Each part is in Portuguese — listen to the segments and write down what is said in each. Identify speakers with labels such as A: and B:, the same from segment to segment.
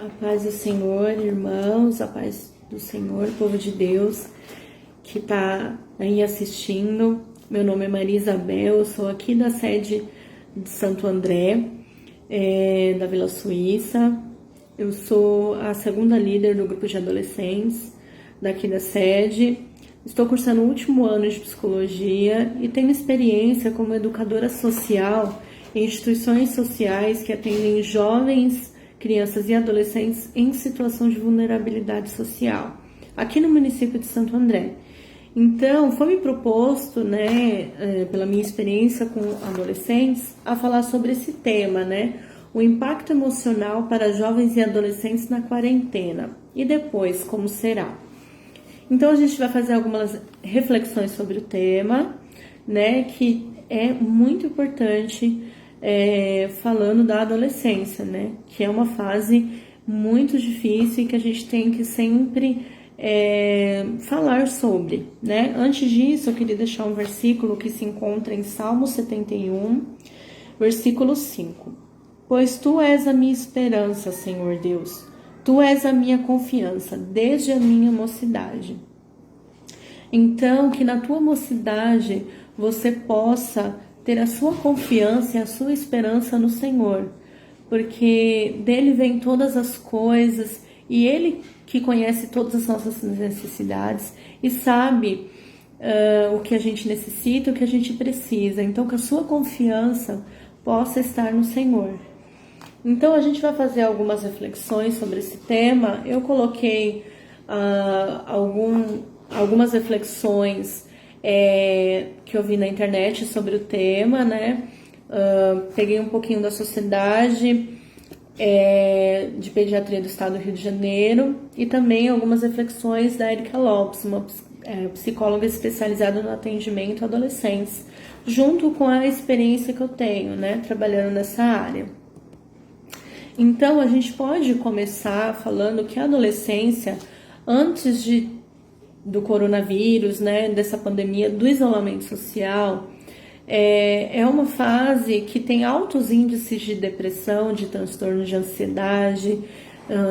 A: A paz do Senhor, irmãos, a paz do Senhor, povo de Deus que está aí assistindo. Meu nome é Maria Isabel, eu sou aqui da sede de Santo André, da Vila Suíça. Eu sou a segunda líder do grupo de adolescentes daqui da sede. Estou cursando o último ano de psicologia e tenho experiência como educadora social em instituições sociais que atendem jovens, crianças e adolescentes em situação de vulnerabilidade social, aqui no município de Santo André. Então, foi me proposto, pela minha experiência com adolescentes, a falar sobre esse tema, o impacto emocional para jovens e adolescentes na quarentena e depois, como será. Então, a gente vai fazer algumas reflexões sobre o tema, que é muito importante, falando da adolescência, que é uma fase muito difícil e que a gente tem que sempre falar sobre, Antes disso, eu queria deixar um versículo que se encontra em Salmo 71, versículo 5. Pois Tu és a minha esperança, Senhor Deus, Tu és a minha confiança, desde a minha mocidade. Então, que na tua mocidade você possa ter a sua confiança e a sua esperança no Senhor, porque dele vem todas as coisas e ele que conhece todas as nossas necessidades e sabe o que a gente necessita, o que a gente precisa. Então, que a sua confiança possa estar no Senhor. Então, a gente vai fazer algumas reflexões sobre esse tema. Eu coloquei algumas reflexões que eu vi na internet sobre o tema, peguei um pouquinho da Sociedade de Pediatria do Estado do Rio de Janeiro e também algumas reflexões da Erika Lopes, uma psicóloga especializada no atendimento a adolescentes, junto com a experiência que eu tenho, trabalhando nessa área. Então, a gente pode começar falando que a adolescência, antes do coronavírus, dessa pandemia, do isolamento social, é uma fase que tem altos índices de depressão, de transtorno de ansiedade,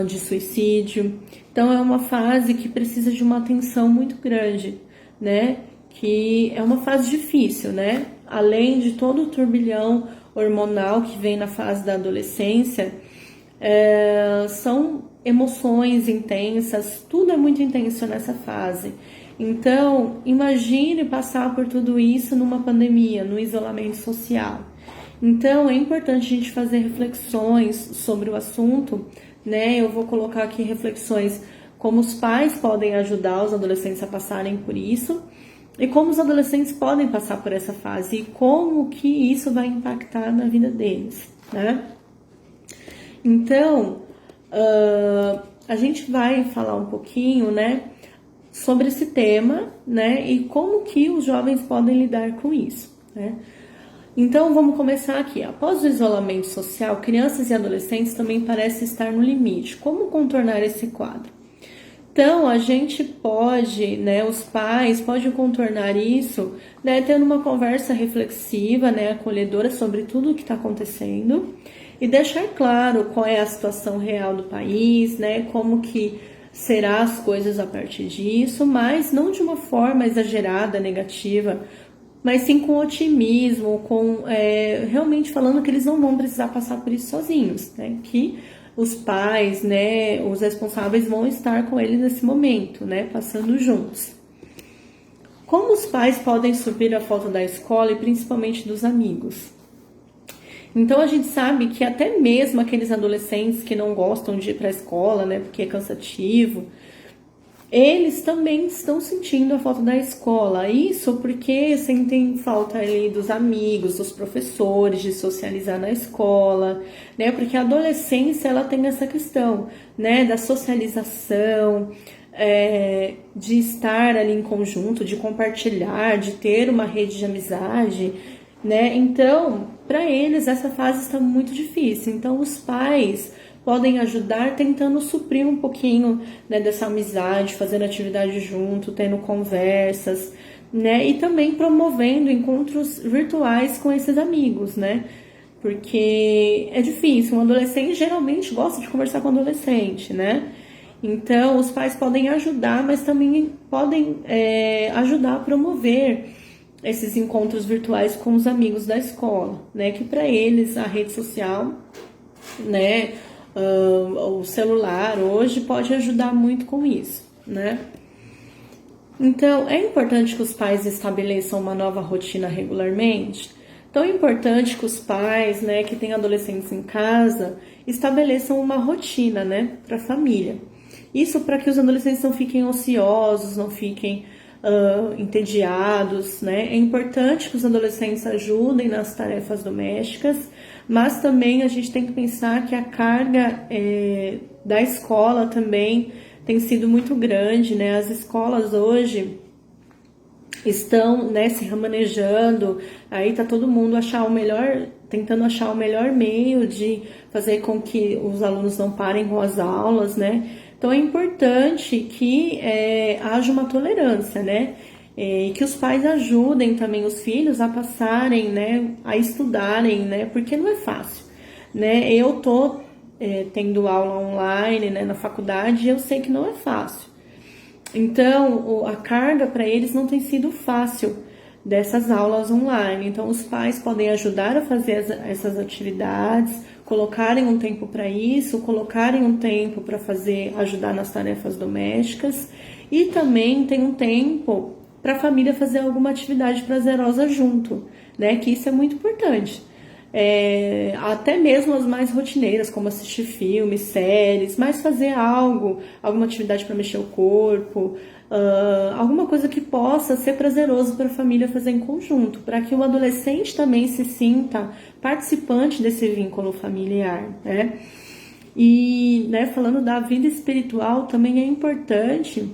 A: de suicídio. Então, é uma fase que precisa de uma atenção muito grande, que é uma fase difícil, Além de todo o turbilhão hormonal que vem na fase da adolescência, são emoções intensas, tudo é muito intenso nessa fase. Então, imagine passar por tudo isso numa pandemia, no isolamento social. Então, é importante a gente fazer reflexões sobre o assunto, Eu vou colocar aqui reflexões como os pais podem ajudar os adolescentes a passarem por isso e como os adolescentes podem passar por essa fase e como que isso vai impactar na vida deles, Então, a gente vai falar um pouquinho, sobre esse tema, e como que os jovens podem lidar com isso, Então, vamos começar aqui. Após o isolamento social, crianças e adolescentes também parecem estar no limite. Como contornar esse quadro? Então, a gente pode, os pais podem contornar isso, tendo uma conversa reflexiva, acolhedora sobre tudo o que está acontecendo e deixar claro qual é a situação real do país, como que será as coisas a partir disso, mas não de uma forma exagerada, negativa, mas sim com otimismo, realmente falando que eles não vão precisar passar por isso sozinhos, que os pais, os responsáveis vão estar com eles nesse momento, passando juntos. Como os pais podem suprir a falta da escola e principalmente dos amigos? Então, a gente sabe que até mesmo aqueles adolescentes que não gostam de ir para a escola, porque é cansativo, eles também estão sentindo a falta da escola. Isso porque sentem falta ali dos amigos, dos professores, de socializar na escola, Porque a adolescência, ela tem essa questão, da socialização, de estar ali em conjunto, de compartilhar, de ter uma rede de amizade, Então, para eles, essa fase está muito difícil. Então, os pais podem ajudar tentando suprir um pouquinho, dessa amizade, fazendo atividade junto, tendo conversas, e também promovendo encontros virtuais com esses amigos, porque é difícil. Um adolescente geralmente gosta de conversar com um adolescente, né? Então, os pais podem ajudar, mas também podem ajudar a promover esses encontros virtuais com os amigos da escola, né? Que para eles a rede social, né? O celular hoje pode ajudar muito com isso, né? Então, é importante que os pais estabeleçam uma nova rotina regularmente. Então, é importante que os pais, né, que têm adolescentes em casa, estabeleçam uma rotina, né, para a família. Isso para que os adolescentes não fiquem ociosos, não fiquem entediados, né? É importante que os adolescentes ajudem nas tarefas domésticas, mas também a gente tem que pensar que a carga da escola também tem sido muito grande, né? As escolas hoje estão, né, se remanejando, aí tá todo mundo tentando achar o melhor meio de fazer com que os alunos não parem com as aulas, né? Então é importante que haja uma tolerância, né? E que os pais ajudem também os filhos a passarem, né, a estudarem, né? Porque não é fácil, né? Eu tô tendo aula online, né, na faculdade, e eu sei que não é fácil. Então, a carga para eles não tem sido fácil dessas aulas online. Então, os pais podem ajudar a fazer essas atividades, colocarem um tempo para isso, colocarem um tempo para ajudar nas tarefas domésticas, e também tem um tempo para a família fazer alguma atividade prazerosa junto, né? Que isso é muito importante. Até mesmo as mais rotineiras, como assistir filmes, séries, mas fazer alguma atividade para mexer o corpo, alguma coisa que possa ser prazeroso para a família fazer em conjunto, para que o adolescente também se sinta participante desse vínculo familiar, né? E, né, falando da vida espiritual, também é importante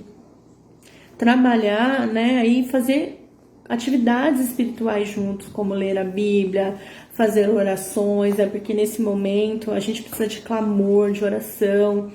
A: trabalhar, né, e fazer atividades espirituais juntos, como ler a Bíblia, fazer orações, porque nesse momento a gente precisa de clamor, de oração.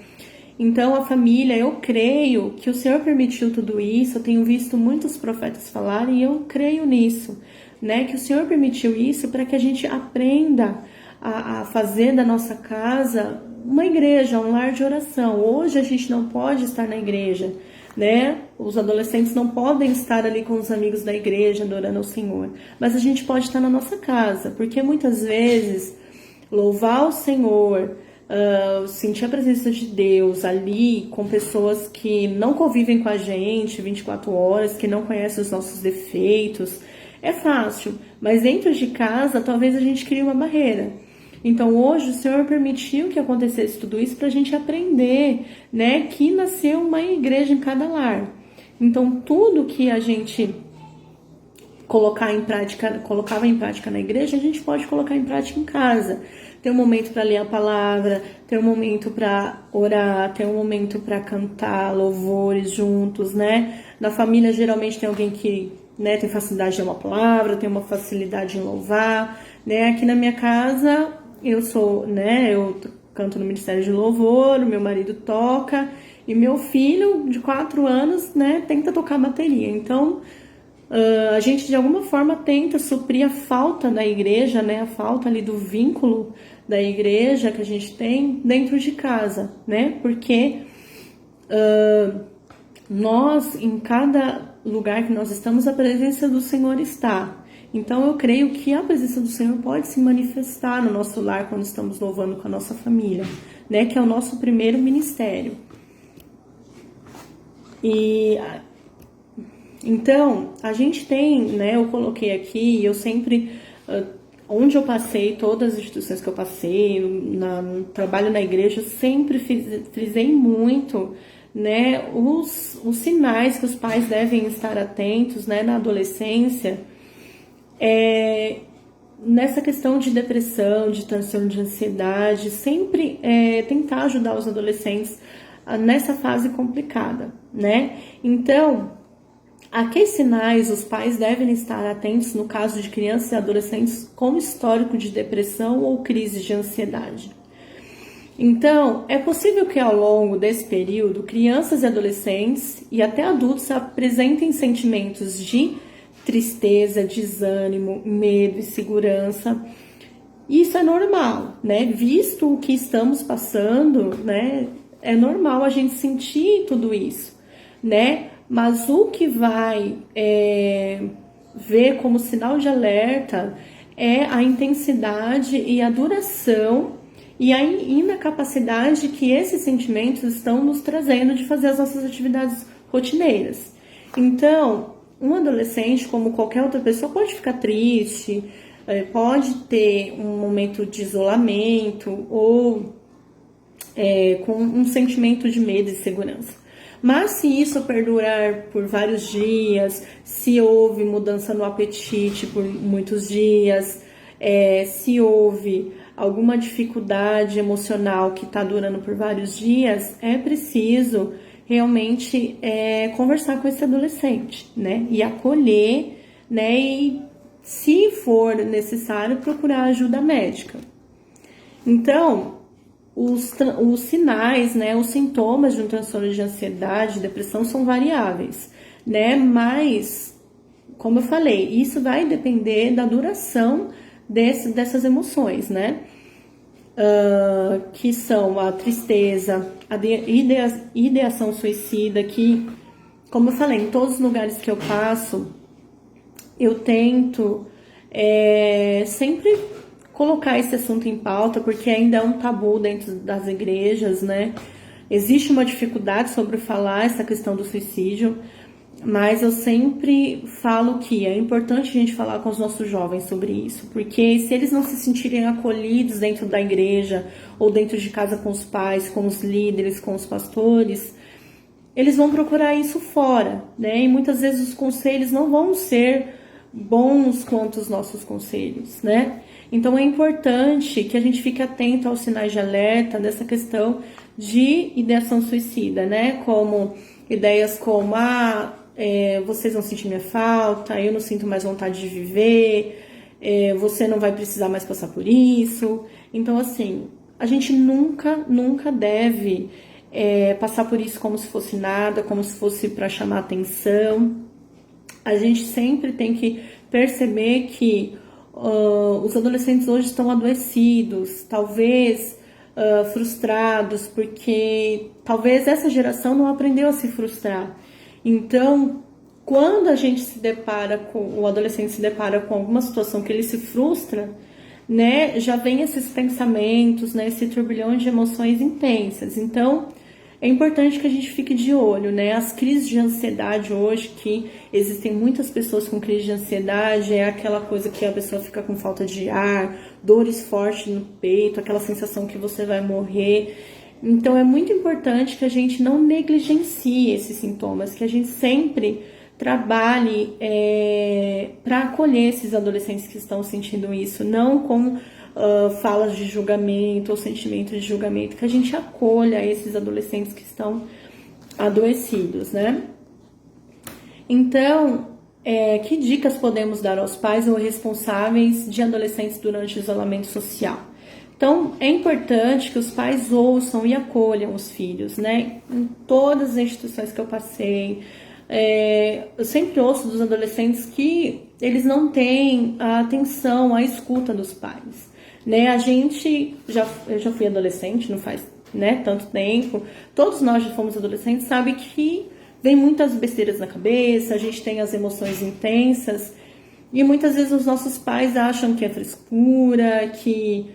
A: Então, a família, eu creio que o Senhor permitiu tudo isso, eu tenho visto muitos profetas falarem e eu creio nisso, né? Que o Senhor permitiu isso para que a gente aprenda a fazer da nossa casa uma igreja, um lar de oração. Hoje a gente não pode estar na igreja, né? Os adolescentes não podem estar ali com os amigos da igreja adorando ao Senhor, mas a gente pode estar na nossa casa, porque muitas vezes louvar o Senhor, sentir a presença de Deus ali com pessoas que não convivem com a gente 24 horas, que não conhecem os nossos defeitos, é fácil, mas dentro de casa talvez a gente crie uma barreira. Então hoje o Senhor permitiu que acontecesse tudo isso para a gente aprender, né, que nasceu uma igreja em cada lar. Então tudo que a gente colocava em prática na igreja, a gente pode colocar em prática em casa. Tem um momento para ler a palavra, tem um momento para orar, tem um momento para cantar louvores juntos, né? Na família geralmente tem alguém que, né, tem facilidade de ler uma palavra, tem uma facilidade em louvar, né? Aqui na minha casa eu canto no Ministério de Louvor, o meu marido toca, e meu filho de 4 anos, né, tenta tocar bateria. Então, a gente de alguma forma tenta suprir a falta da igreja, né, a falta ali do vínculo da igreja que a gente tem dentro de casa, né, porque nós, em cada lugar que nós estamos, a presença do Senhor está. Então eu creio que a presença do Senhor pode se manifestar no nosso lar quando estamos louvando com a nossa família, né? Que é o nosso primeiro ministério. E então a gente tem, né? Eu coloquei aqui, eu sempre, onde eu passei, todas as instituições que eu passei, no trabalho na igreja, sempre frisei muito, né? Os sinais que os pais devem estar atentos, né? Na adolescência. Nessa questão de depressão, de transtorno de ansiedade, sempre tentar ajudar os adolescentes nessa fase complicada, né? Então, a que sinais os pais devem estar atentos no caso de crianças e adolescentes com histórico de depressão ou crise de ansiedade? Então, é possível que ao longo desse período, crianças e adolescentes e até adultos apresentem sentimentos de tristeza, desânimo, medo, insegurança, Isso é normal, né? Visto o que estamos passando, né? É normal a gente sentir tudo isso, né? Mas o que vai ver como sinal de alerta é a intensidade e a duração e a inacapacidade que esses sentimentos estão nos trazendo de fazer as nossas atividades rotineiras. Então, um adolescente, como qualquer outra pessoa, pode ficar triste, pode ter um momento de isolamento ou com um sentimento de medo e segurança. Mas se isso perdurar por vários dias, se houve mudança no apetite por muitos dias, se houve alguma dificuldade emocional que está durando por vários dias, é preciso realmente conversar com esse adolescente, né? E acolher, né? E, se for necessário, procurar ajuda médica. Então, os sinais, né, os sintomas de um transtorno de ansiedade, depressão são variáveis, né? Mas, como eu falei, isso vai depender da duração dessas emoções, né? Que são a tristeza, a ideação suicida, que, como eu falei, em todos os lugares que eu passo, eu tento sempre colocar esse assunto em pauta, porque ainda é um tabu dentro das igrejas, né? Existe uma dificuldade sobre falar essa questão do suicídio, mas eu sempre falo que é importante a gente falar com os nossos jovens sobre isso, porque se eles não se sentirem acolhidos dentro da igreja ou dentro de casa com os pais, com os líderes, com os pastores, eles vão procurar isso fora, né? E muitas vezes os conselhos não vão ser bons quanto os nossos conselhos, né? Então é importante que a gente fique atento aos sinais de alerta dessa questão de ideação suicida, né? Como ideias como vocês vão sentir minha falta, eu não sinto mais vontade de viver, você não vai precisar mais passar por isso. Então, assim, a gente nunca deve passar por isso como se fosse nada, como se fosse para chamar atenção. A gente sempre tem que perceber que os adolescentes hoje estão adoecidos, talvez frustrados, porque talvez essa geração não aprendeu a se frustrar. Então, quando a gente o adolescente se depara com alguma situação que ele se frustra, né, já vem esses pensamentos, né, esse turbilhão de emoções intensas. Então, é importante que a gente fique de olho, né? As crises de ansiedade hoje, que existem muitas pessoas com crise de ansiedade, é aquela coisa que a pessoa fica com falta de ar, dores fortes no peito, aquela sensação que você vai morrer. Então, é muito importante que a gente não negligencie esses sintomas, que a gente sempre trabalhe para acolher esses adolescentes que estão sentindo isso, não com falas de julgamento ou sentimentos de julgamento, que a gente acolha esses adolescentes que estão adoecidos, né? Então, que dicas podemos dar aos pais ou responsáveis de adolescentes durante o isolamento social? Então, é importante que os pais ouçam e acolham os filhos, né? Em todas as instituições que eu passei, eu sempre ouço dos adolescentes que eles não têm a atenção, a escuta dos pais, né? Eu já fui adolescente, não faz, né, tanto tempo. Todos nós já fomos adolescentes, sabe que vem muitas besteiras na cabeça, a gente tem as emoções intensas e muitas vezes os nossos pais acham que é frescura, que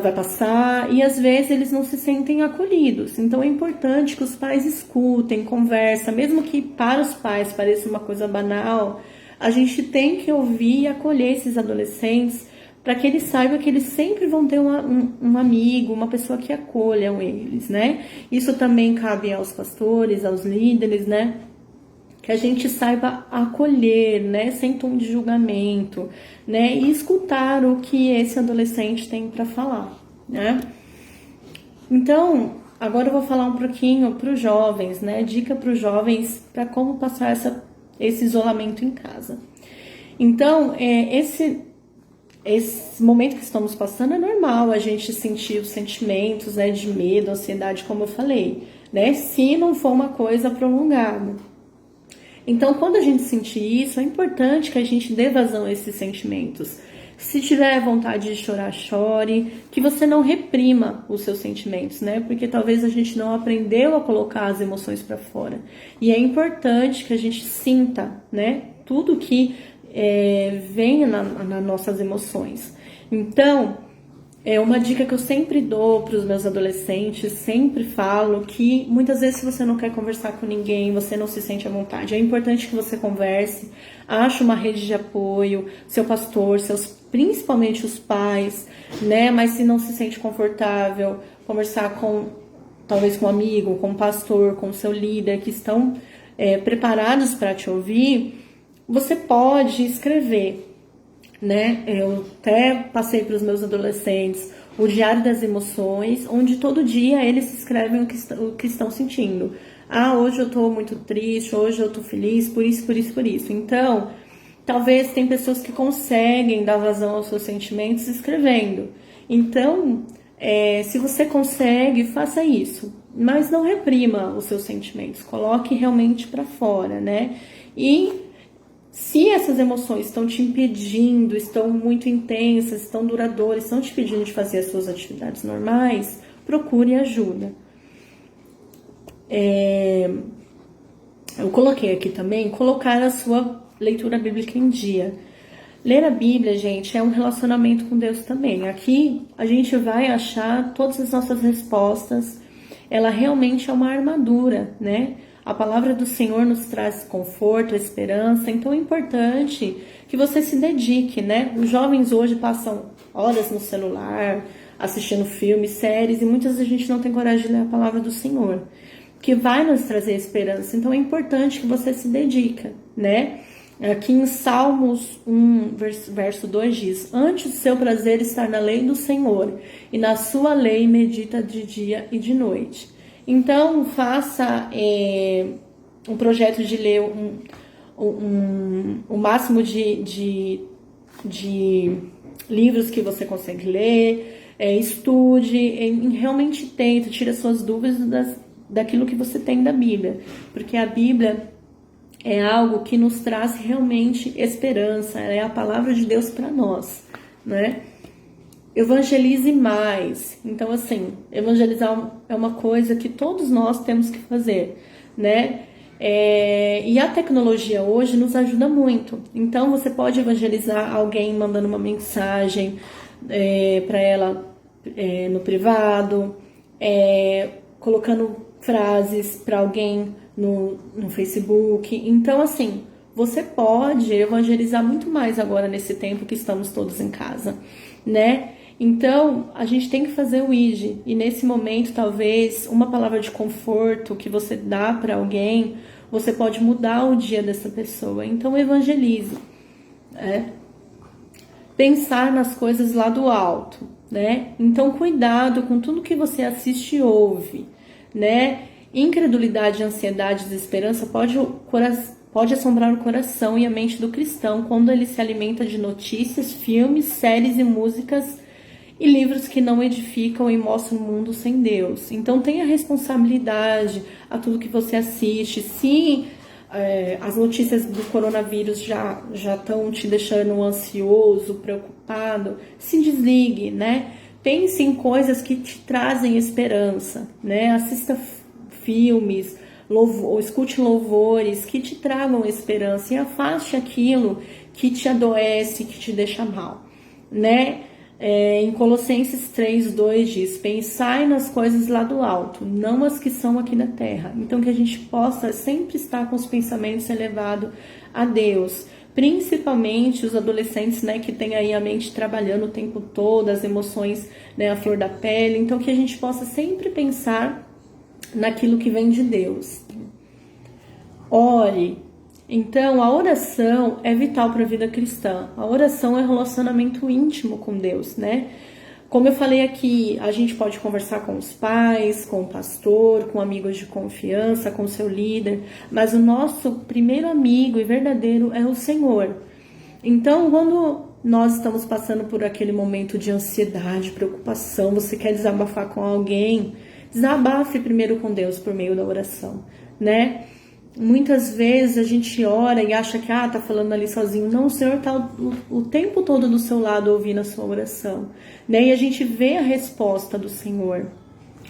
A: vai passar, e às vezes eles não se sentem acolhidos. Então é importante que os pais escutem, conversem, mesmo que para os pais pareça uma coisa banal, a gente tem que ouvir e acolher esses adolescentes para que eles saibam que eles sempre vão ter um amigo, uma pessoa que acolham eles, né? Isso também cabe aos pastores, aos líderes, né? Que a gente saiba acolher, né, sem tom de julgamento, né, e escutar o que esse adolescente tem para falar, né. Então, agora eu vou falar um pouquinho para os jovens, né, dica para os jovens para como passar esse isolamento em casa. Então, esse momento que estamos passando é normal a gente sentir os sentimentos, né, de medo, ansiedade, como eu falei, né, se não for uma coisa prolongada. Então, quando a gente sentir isso, é importante que a gente dê vazão a esses sentimentos, Se tiver vontade de chorar, chore, que você não reprima os seus sentimentos, né? Porque talvez a gente não aprendeu a colocar as emoções para fora. E é importante que a gente sinta, né? Tudo que vem nas nossas emoções. Então, é uma dica que eu sempre dou para os meus adolescentes, sempre falo que muitas vezes se você não quer conversar com ninguém, você não se sente à vontade, é importante que você converse, ache uma rede de apoio, seu pastor, principalmente os pais, né? Mas se não se sente confortável, conversar talvez com um amigo, com um pastor, com o seu líder, que estão preparados para te ouvir, você pode escrever, né? Eu até passei para os meus adolescentes o Diário das Emoções, onde todo dia eles escrevem o que estão sentindo. Hoje eu tô muito triste, hoje eu tô feliz, por isso, por isso, por isso. Então, talvez tem pessoas que conseguem dar vazão aos seus sentimentos escrevendo. Então, se você consegue, faça isso. Mas não reprima os seus sentimentos, coloque realmente para fora, né? E se essas emoções estão te impedindo, estão muito intensas, estão duradouras, estão te impedindo de fazer as suas atividades normais, procure ajuda. Eu coloquei aqui também, colocar a sua leitura bíblica em dia. Ler a Bíblia, gente, é um relacionamento com Deus também. Aqui a gente vai achar todas as nossas respostas. Ela realmente é uma armadura, né? A palavra do Senhor nos traz conforto, esperança, então é importante que você se dedique, né? Os jovens hoje passam horas no celular, assistindo filmes, séries, e muitas vezes a gente não tem coragem de ler a palavra do Senhor, que vai nos trazer esperança. Então é importante que você se dedique, né? Aqui em Salmos 1, verso 2 diz: antes o seu prazer estar na lei do Senhor, e na sua lei medita de dia e de noite. Então, faça um projeto de ler o máximo de livros que você consegue ler, estude, realmente tente, tire as suas dúvidas daquilo que você tem da Bíblia, porque a Bíblia é algo que nos traz realmente esperança, é a palavra de Deus para nós, né? Evangelize mais. Então, assim, evangelizar é uma coisa que todos nós temos que fazer, né? E a tecnologia hoje nos ajuda muito. Então, você pode evangelizar alguém mandando uma mensagem para ela no privado, colocando frases para alguém no Facebook. Então, assim, você pode evangelizar muito mais agora nesse tempo que estamos todos em casa, né? Então, a gente tem que fazer o ID. E nesse momento, talvez, uma palavra de conforto que você dá para alguém, você pode mudar o dia dessa pessoa. Então, evangelize. Pensar nas coisas lá do alto, né? Então, cuidado com tudo que você assiste e ouve, né? Incredulidade, ansiedade, desesperança pode assombrar o coração e a mente do cristão quando ele se alimenta de notícias, filmes, séries e músicas e livros que não edificam e mostram o mundo sem Deus. Então tenha responsabilidade a tudo que você assiste. Se as notícias do coronavírus já estão te deixando ansioso, preocupado, se desligue, né? Pense em coisas que te trazem esperança, né? Assista filmes, ou escute louvores que te tragam esperança e afaste aquilo que te adoece, que te deixa mal, né? Em Colossenses 3:2 diz: pensai nas coisas lá do alto, não as que são aqui na terra. Então que a gente possa sempre estar com os pensamentos elevados a Deus, principalmente os adolescentes, né, que tem aí a mente trabalhando o tempo todo, as emoções, né, a flor da pele. Então que a gente possa sempre pensar naquilo que vem de Deus. Ore. Então, a oração é vital para a vida cristã. A oração é um relacionamento íntimo com Deus, né? Como eu falei aqui, a gente pode conversar com os pais, com o pastor, com amigos de confiança, com o seu líder, mas o nosso primeiro amigo e verdadeiro é o Senhor. Então, quando nós estamos passando por aquele momento de ansiedade, preocupação, você quer desabafar com alguém, desabafe primeiro com Deus por meio da oração, né? muitas vezes a gente ora e acha que tá falando ali sozinho. Não, o Senhor tá o tempo todo do seu lado ouvindo a sua oração, né? E a gente vê a resposta do Senhor.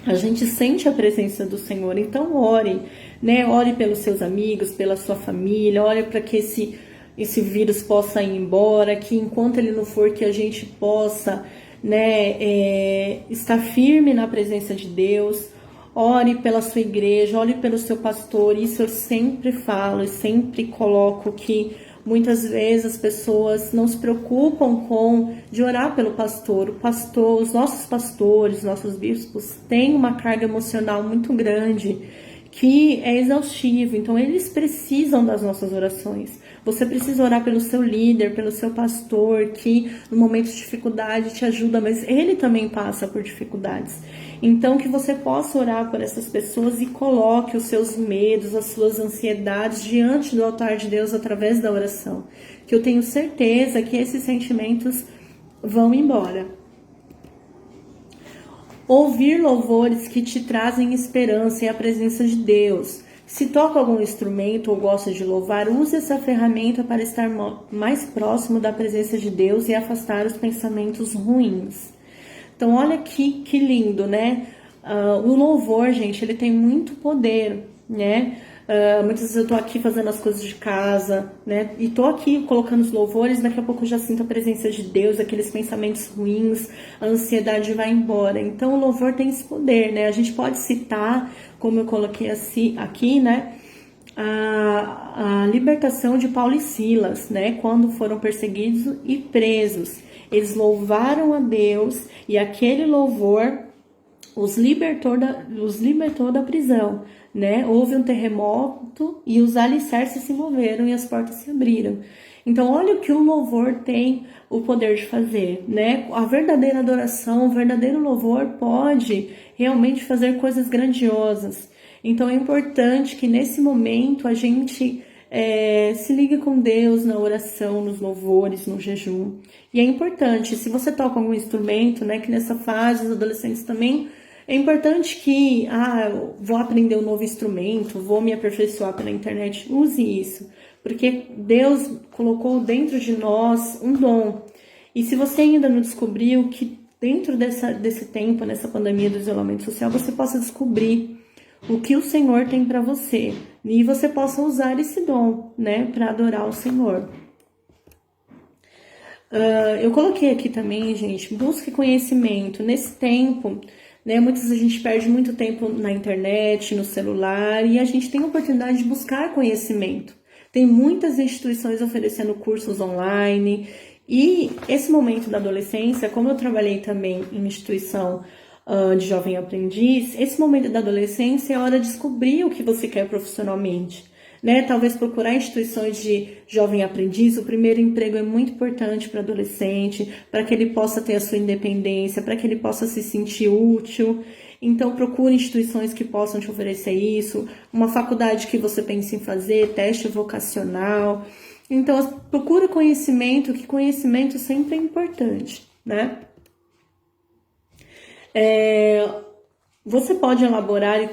A: A gente sente a presença do Senhor. Então ore, né? Ore pelos seus amigos, pela sua família, ore para que esse vírus possa ir embora, que enquanto ele não for, que a gente possa, né, estar firme na presença de Deus. Ore pela sua igreja, ore pelo seu pastor. Isso eu sempre falo e sempre coloco, que muitas vezes as pessoas não se preocupam de orar pelo pastor. O pastor, os nossos pastores, nossos bispos têm uma carga emocional muito grande, que é exaustivo. Então eles precisam das nossas orações. Você precisa orar pelo seu líder, pelo seu pastor, que no momento de dificuldade te ajuda, mas ele também passa por dificuldades. Então que você possa orar por essas pessoas e coloque os seus medos, as suas ansiedades diante do altar de Deus através da oração. Que eu tenho certeza que esses sentimentos vão embora. Ouvir louvores que te trazem esperança e a presença de Deus. Se toca algum instrumento ou gosta de louvar, use essa ferramenta para estar mais próximo da presença de Deus e afastar os pensamentos ruins. Então, olha que lindo, né? O louvor, gente, ele tem muito poder, né? Muitas vezes eu tô aqui fazendo as coisas de casa, né? E tô aqui colocando os louvores, daqui a pouco eu já sinto a presença de Deus, aqueles pensamentos ruins, a ansiedade vai embora. Então, o louvor tem esse poder, né? A gente pode citar, como eu coloquei aqui, né? A libertação de Paulo e Silas, né? Quando foram perseguidos e presos. Eles louvaram a Deus e aquele louvor os libertou da prisão, né? Houve um terremoto e os alicerces se moveram e as portas se abriram. Então, olha o que o louvor tem o poder de fazer, né? A verdadeira adoração, o verdadeiro louvor pode realmente fazer coisas grandiosas. Então, é importante que nesse momento a gente se ligue com Deus na oração, nos louvores, no jejum. E é importante, se você toca algum instrumento, né? Que nessa fase os adolescentes também... É importante que, eu vou aprender um novo instrumento, vou me aperfeiçoar pela internet, use isso, porque Deus colocou dentro de nós um dom. E se você ainda não descobriu, que dentro desse tempo, nessa pandemia do isolamento social, você possa descobrir o que o Senhor tem para você, e você possa usar esse dom, né, para adorar o Senhor. Eu coloquei aqui também, gente, busque conhecimento. Nesse tempo... Muitas vezes a gente perde muito tempo na internet, no celular, e a gente tem a oportunidade de buscar conhecimento. Tem muitas instituições oferecendo cursos online, e esse momento da adolescência, como eu trabalhei também em instituição de jovem aprendiz, esse momento da adolescência é a hora de descobrir o que você quer profissionalmente. Talvez procurar instituições de jovem aprendiz. O primeiro emprego é muito importante para adolescente, para que ele possa ter a sua independência, para que ele possa se sentir útil. Então, procure instituições que possam te oferecer isso, uma faculdade que você pense em fazer, teste vocacional. Então, procure conhecimento, que conhecimento sempre é importante, né? Você pode elaborar e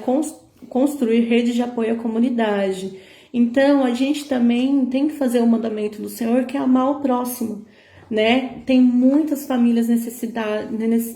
A: construir redes de apoio à comunidade. Então, a gente também tem que fazer o mandamento do Senhor, que é amar o próximo, né? Tem muitas famílias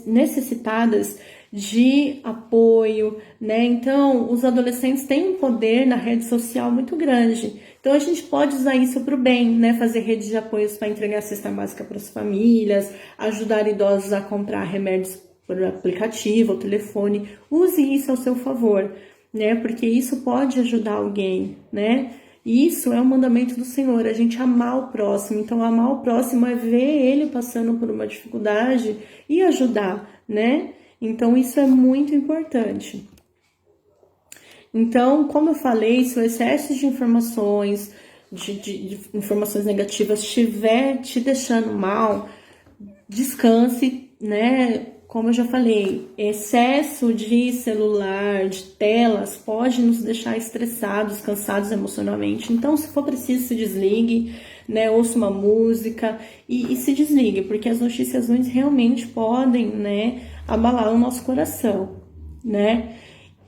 A: necessitadas de apoio, né? Então, os adolescentes têm um poder na rede social muito grande. Então, a gente pode usar isso para o bem, né? Fazer redes de apoios para entregar cesta básica para as famílias, ajudar idosos a comprar remédios por aplicativo ou telefone. Use isso ao seu favor, né? Porque isso pode ajudar alguém, né? Isso é um mandamento do Senhor, a gente amar o próximo. Então, amar o próximo é ver ele passando por uma dificuldade e ajudar, né? Então, isso é muito importante. Então, como eu falei, se o excesso de informações, de informações negativas estiver te deixando mal, descanse, né? Como eu já falei, excesso de celular, de telas, pode nos deixar estressados, cansados emocionalmente. Então, se for preciso, se desligue, né? Ouça uma música e se desligue, porque as notícias ruins realmente podem, né, abalar o nosso coração, né?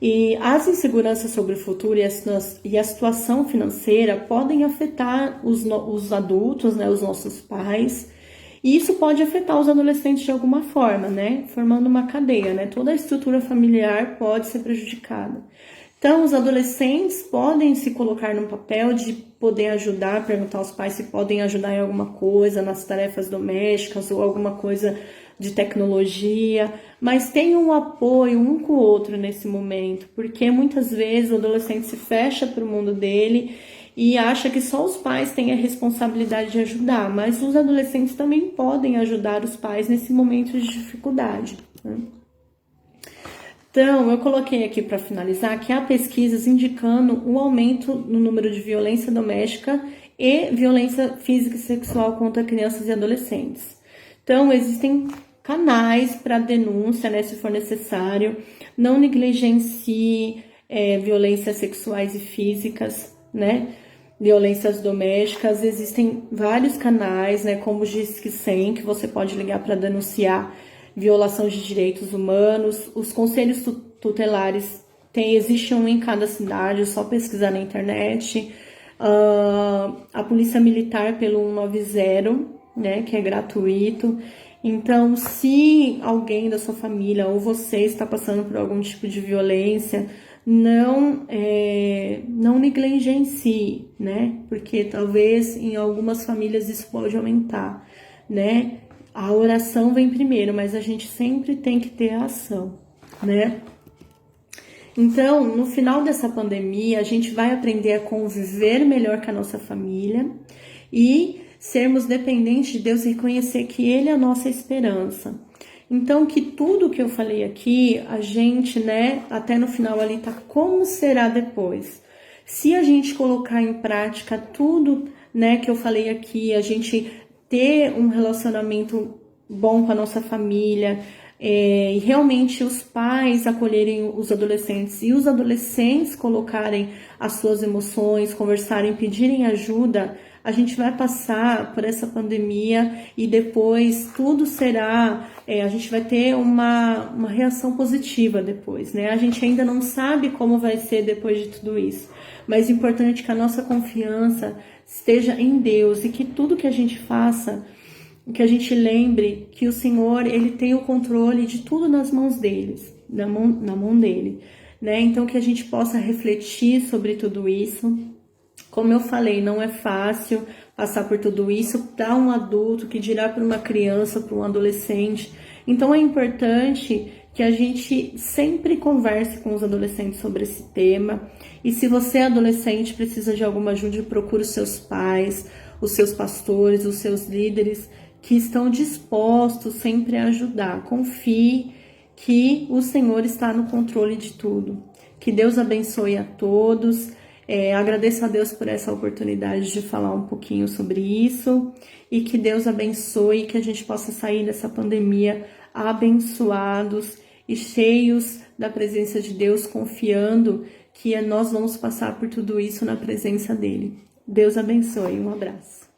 A: E as inseguranças sobre o futuro e a situação financeira podem afetar os adultos, né, os nossos pais, e isso pode afetar os adolescentes de alguma forma, né, formando uma cadeia, né, toda a estrutura familiar pode ser prejudicada. Então, os adolescentes podem se colocar no papel de poder ajudar, perguntar aos pais se podem ajudar em alguma coisa, nas tarefas domésticas ou alguma coisa de tecnologia, mas tem um apoio um com o outro nesse momento, porque muitas vezes o adolescente se fecha para o mundo dele e acha que só os pais têm a responsabilidade de ajudar, mas os adolescentes também podem ajudar os pais nesse momento de dificuldade, né? Então, eu coloquei aqui para finalizar que há pesquisas indicando um aumento no número de violência doméstica e violência física e sexual contra crianças e adolescentes. Então, existem canais para denúncia, né, se for necessário. Não negligencie violências sexuais e físicas, né, violências domésticas. Existem vários canais, né, como o Disque 100, que você pode ligar para denunciar violação de direitos humanos. Os conselhos tutelares existe um em cada cidade, é só pesquisar na internet. A polícia militar pelo 190, né, que é gratuito. Então, se alguém da sua família ou você está passando por algum tipo de violência, não negligencie, né, porque talvez em algumas famílias isso pode aumentar, né. A oração vem primeiro, mas a gente sempre tem que ter a ação, né? Então, no final dessa pandemia, a gente vai aprender a conviver melhor com a nossa família e sermos dependentes de Deus e reconhecer que Ele é a nossa esperança. Então, que tudo que eu falei aqui, a gente, né, até no final ali tá como será depois. Se a gente colocar em prática tudo, né, que eu falei aqui, a gente ter um relacionamento bom com a nossa família, e realmente os pais acolherem os adolescentes e os adolescentes colocarem as suas emoções, conversarem, pedirem ajuda, a gente vai passar por essa pandemia e depois tudo será, a gente vai ter uma reação positiva depois, né? A gente ainda não sabe como vai ser depois de tudo isso, mas é importante que a nossa confiança esteja em Deus e que tudo que a gente faça, que a gente lembre que o Senhor, Ele tem o controle de tudo nas mãos deles, na mão dele, né? Então, que a gente possa refletir sobre tudo isso. Como eu falei, não é fácil passar por tudo isso para um adulto, que dirá para uma criança, para um adolescente. Então, é importante que a gente sempre converse com os adolescentes sobre esse tema. E se você é adolescente, precisa de alguma ajuda, procure os seus pais, os seus pastores, os seus líderes, que estão dispostos sempre a ajudar. Confie que o Senhor está no controle de tudo. Que Deus abençoe a todos. Agradeço a Deus por essa oportunidade de falar um pouquinho sobre isso. E que Deus abençoe, que a gente possa sair dessa pandemia abençoados e cheios da presença de Deus, confiando que nós vamos passar por tudo isso na presença dele. Deus abençoe. Um abraço.